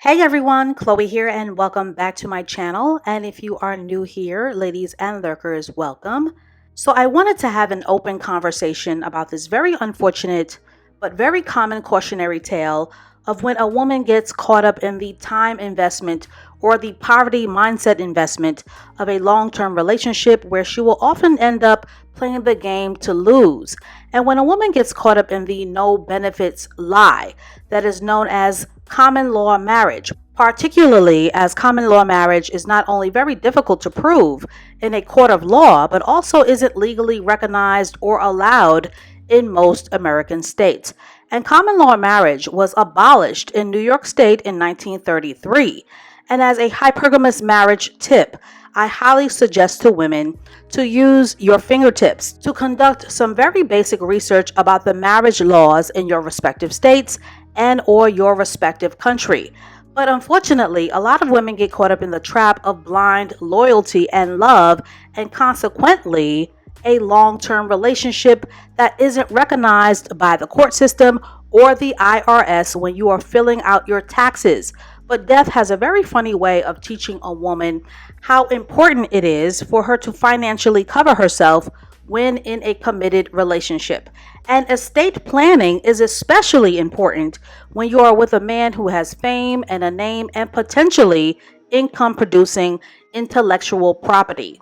Hey everyone, Chloe here, and welcome back to my channel. And if you are new here, ladies and lurkers, welcome. So, I wanted to have an open conversation about this very unfortunate but very common cautionary tale of when a woman gets caught up in the time investment or the poverty mindset investment of a long term relationship where she will often end up playing the game to lose. And when a woman gets caught up in the no benefits lie that is known as common law marriage, particularly as common law marriage is not only very difficult to prove in a court of law, but also isn't legally recognized or allowed in most American states. And common law marriage was abolished in New York State in 1933. And as a hypergamous marriage tip, I highly suggest to women to use your fingertips to conduct some very basic research about the marriage laws in your respective states and or your respective country. But unfortunately, a lot of women get caught up in the trap of blind loyalty and love, and consequently, a long-term relationship that isn't recognized by the court system or the IRS when you are filling out your taxes. But death has a very funny way of teaching a woman how important it is for her to financially cover herself when in a committed relationship. And estate planning is especially important when you are with a man who has fame and a name and potentially income producing intellectual property.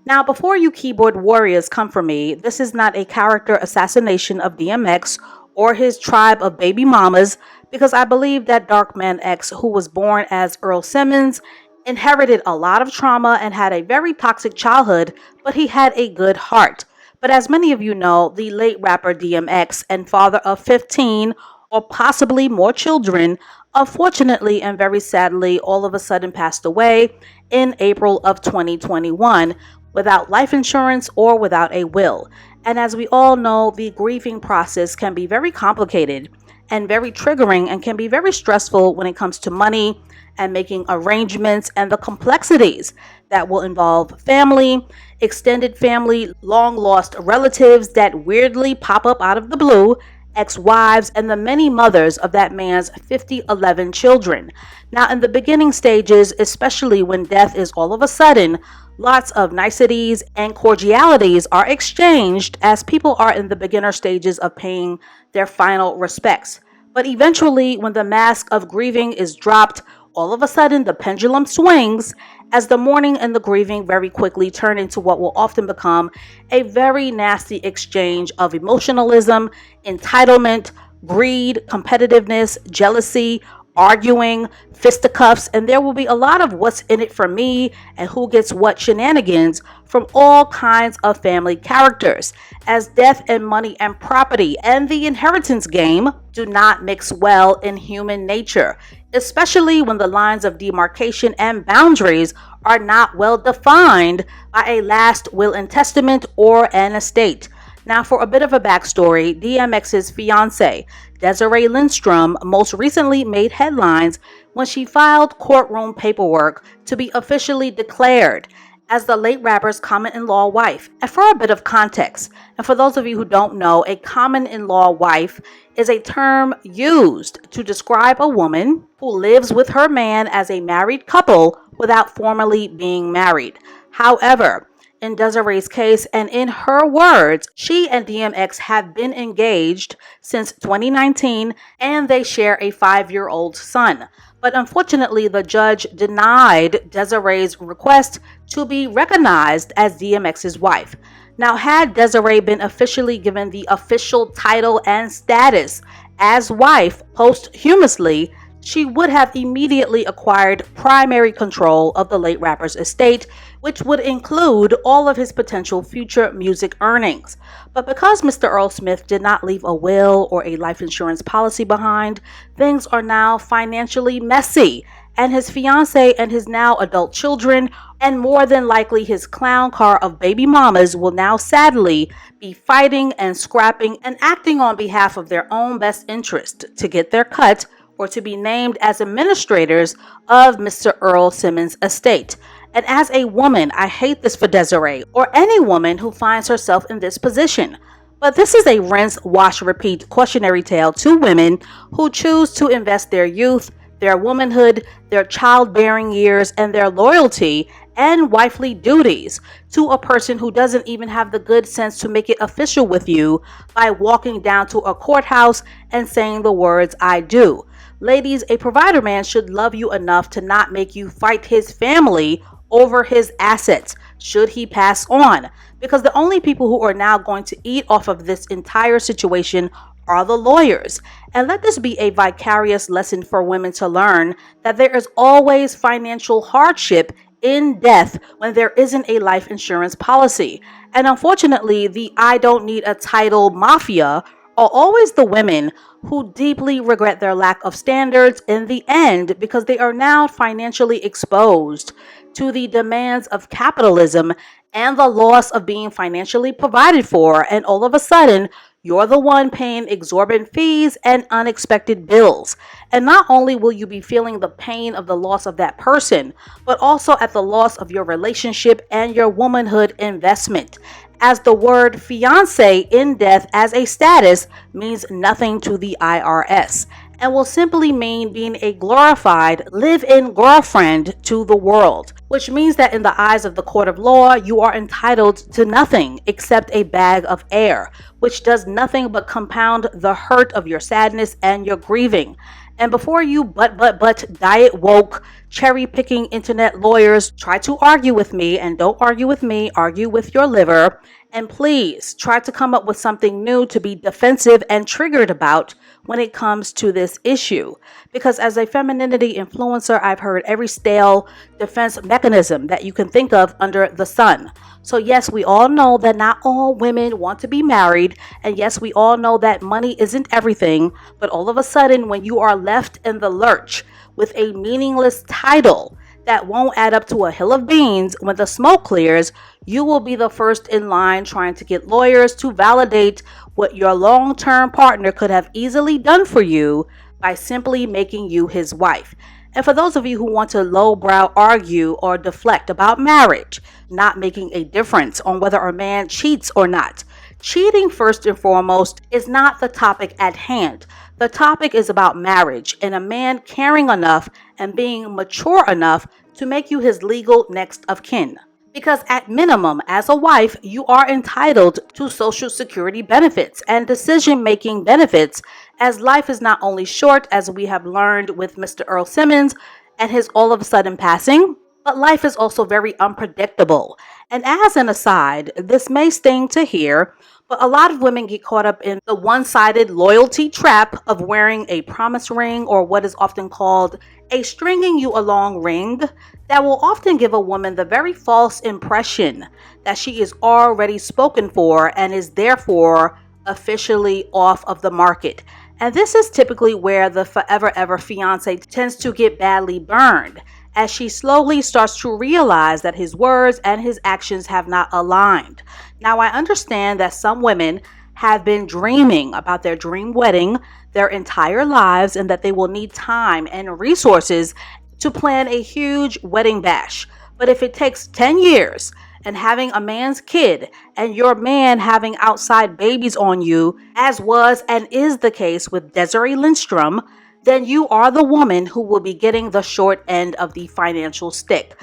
Now, before you keyboard warriors come for me, this is not a character assassination of DMX or his tribe of baby mamas, because I believe that Dark Man X, who was born as Earl Simmons, inherited a lot of trauma and had a very toxic childhood, but he had a good heart. But as many of you know, the late rapper DMX and father of 15 or possibly more children, unfortunately and very sadly, all of a sudden passed away in April of 2021 without life insurance or without a will. And as we all know, the grieving process can be very complicated and very triggering and can be very stressful when it comes to money and making arrangements and the complexities that will involve family, extended family, long lost relatives that weirdly pop up out of the blue, ex-wives, and the many mothers of that man's 11 children. Now, in the beginning stages, especially when death is all of a sudden, lots of niceties and cordialities are exchanged as people are in the beginner stages of paying their final respects. But eventually, when the mask of grieving is dropped, all of a sudden the pendulum swings as the mourning and the grieving very quickly turn into what will often become a very nasty exchange of emotionalism, entitlement, greed, competitiveness, jealousy, arguing, fisticuffs, and there will be a lot of what's in it for me and who gets what shenanigans from all kinds of family characters, as death and money and property and the inheritance game do not mix well in human nature, especially when the lines of demarcation and boundaries are not well defined by a last will and testament or an estate. Now, for a bit of a backstory, DMX's fiancée, Desiree Lindstrom, most recently made headlines when she filed courtroom paperwork to be officially declared as the late rapper's common-in-law wife. And for a bit of context, and for those of you who don't know, a common-in-law wife is a term used to describe a woman who lives with her man as a married couple without formally being married. However, in Desiree's case, and in her words, she and DMX have been engaged since 2019 and they share a 5-year-old son. But unfortunately, the judge denied Desiree's request to be recognized as DMX's wife. Now, had Desiree been officially given the official title and status as wife posthumously, she would have immediately acquired primary control of the late rapper's estate, which would include all of his potential future music earnings. But because Mr. Earl Smith did not leave a will or a life insurance policy behind, things are now financially messy, and his fiancée and his now adult children, and more than likely his clown car of baby mamas, will now sadly be fighting and scrapping and acting on behalf of their own best interest to get their cut or to be named as administrators of Mr. Earl Simmons' estate. And as a woman, I hate this for Desiree or any woman who finds herself in this position. But this is a rinse, wash, repeat cautionary tale to women who choose to invest their youth, their womanhood, their childbearing years, and their loyalty and wifely duties to a person who doesn't even have the good sense to make it official with you by walking down to a courthouse and saying the words, "I do." Ladies, a provider man should love you enough to not make you fight his family over his assets should he pass on. Because the only people who are now going to eat off of this entire situation are the lawyers. And let this be a vicarious lesson for women to learn that there is always financial hardship in death when there isn't a life insurance policy. And unfortunately, the "I don't need a title" mafia are always the women who deeply regret their lack of standards in the end because they are now financially exposed to the demands of capitalism and the loss of being financially provided for. And all of a sudden, you're the one paying exorbitant fees and unexpected bills. And not only will you be feeling the pain of the loss of that person, but also at the loss of your relationship and your womanhood investment, as the word fiance in death as a status means nothing to the IRS and will simply mean being a glorified live-in girlfriend to the world, which means that in the eyes of the court of law, you are entitled to nothing except a bag of air, which does nothing but compound the hurt of your sadness and your grieving. And before you but diet woke, cherry picking internet lawyers try to argue with me, and don't argue with me, argue with your liver. And please try to come up with something new to be defensive and triggered about when it comes to this issue. Because as a femininity influencer, I've heard every stale defense mechanism that you can think of under the sun. So yes, we all know that not all women want to be married. And yes, we all know that money isn't everything. But all of a sudden, when you are left in the lurch with a meaningless title that won't add up to a hill of beans, when the smoke clears, you will be the first in line trying to get lawyers to validate what your long-term partner could have easily done for you by simply making you his wife. And for those of you who want to lowbrow argue or deflect about marriage not making a difference on whether a man cheats or not, cheating, first and foremost, is not the topic at hand. The topic is about marriage and a man caring enough and being mature enough to make you his legal next of kin. Because at minimum, as a wife, you are entitled to Social Security benefits and decision-making benefits, as life is not only short, as we have learned with Mr. Earl Simmons and his all of a sudden passing, but life is also very unpredictable. And as an aside, this may sting to hear, but a lot of women get caught up in the one-sided loyalty trap of wearing a promise ring, or what is often called a stringing you along ring, that will often give a woman the very false impression that she is already spoken for and is therefore officially off of the market. And this is typically where the forever ever fiance tends to get badly burned, as she slowly starts to realize that his words and his actions have not aligned. Now, I understand that some women have been dreaming about their dream wedding their entire lives and that they will need time and resources to plan a huge wedding bash. But if it takes 10 years and having a man's kid and your man having outside babies on you, as was and is the case with Desiree Lindstrom, then you are the woman who will be getting the short end of the financial stick.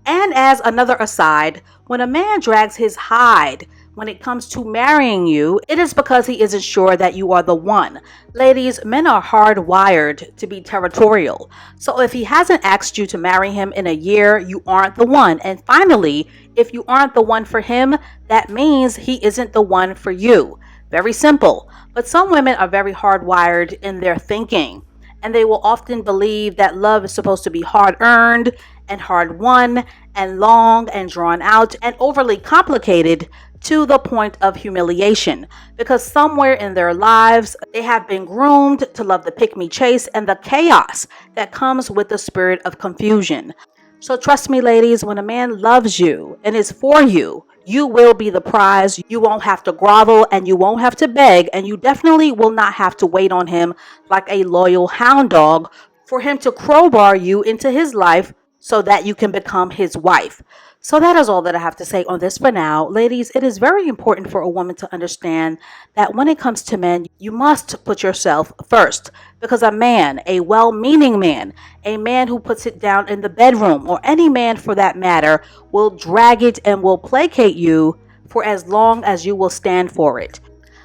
And as another aside, when a man drags his hide when it comes to marrying you, it is because he isn't sure that you are the one. Ladies, men are hardwired to be territorial. So if he hasn't asked you to marry him in a year, you aren't the one. And finally, if you aren't the one for him, that means he isn't the one for you. Very simple. But some women are very hardwired in their thinking, and they will often believe that love is supposed to be hard-earned and hard-won and long and drawn out and overly complicated to the point of humiliation, because somewhere in their lives they have been groomed to love the pick-me chase and the chaos that comes with the spirit of confusion. So trust me, ladies, when a man loves you and is for you, you will be the prize. You won't have to grovel and you won't have to beg, and you definitely will not have to wait on him like a loyal hound dog for him to crowbar you into his life so that you can become his wife. So that is all that I have to say on this for now. Ladies, it is very important for a woman to understand that when it comes to men, you must put yourself first. Because a man, a well-meaning man, a man who puts it down in the bedroom, or any man for that matter, will drag it and will placate you for as long as you will stand for it.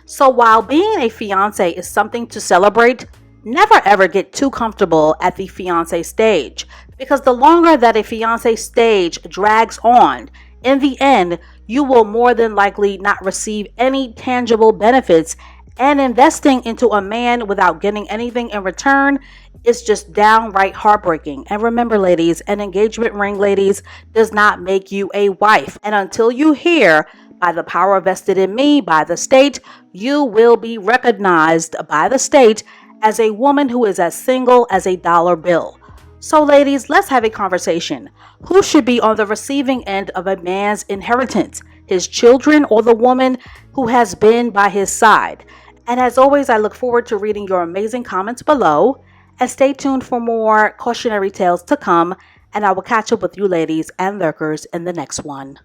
So while being a fiance is something to celebrate, never ever get too comfortable at the fiance stage, because the longer that a fiance stage drags on, in the end, you will more than likely not receive any tangible benefits, and investing into a man without getting anything in return is just downright heartbreaking. And remember, ladies, an engagement ring, ladies, does not make you a wife. And until you hear, by the power vested in me by the state, you will be recognized by the state as a woman who is as single as a dollar bill. So, ladies, let's have a conversation. Who should be on the receiving end of a man's inheritance? His children or the woman who has been by his side? And as always, I look forward to reading your amazing comments below. And stay tuned for more cautionary tales to come. And I will catch up with you ladies and lurkers in the next one.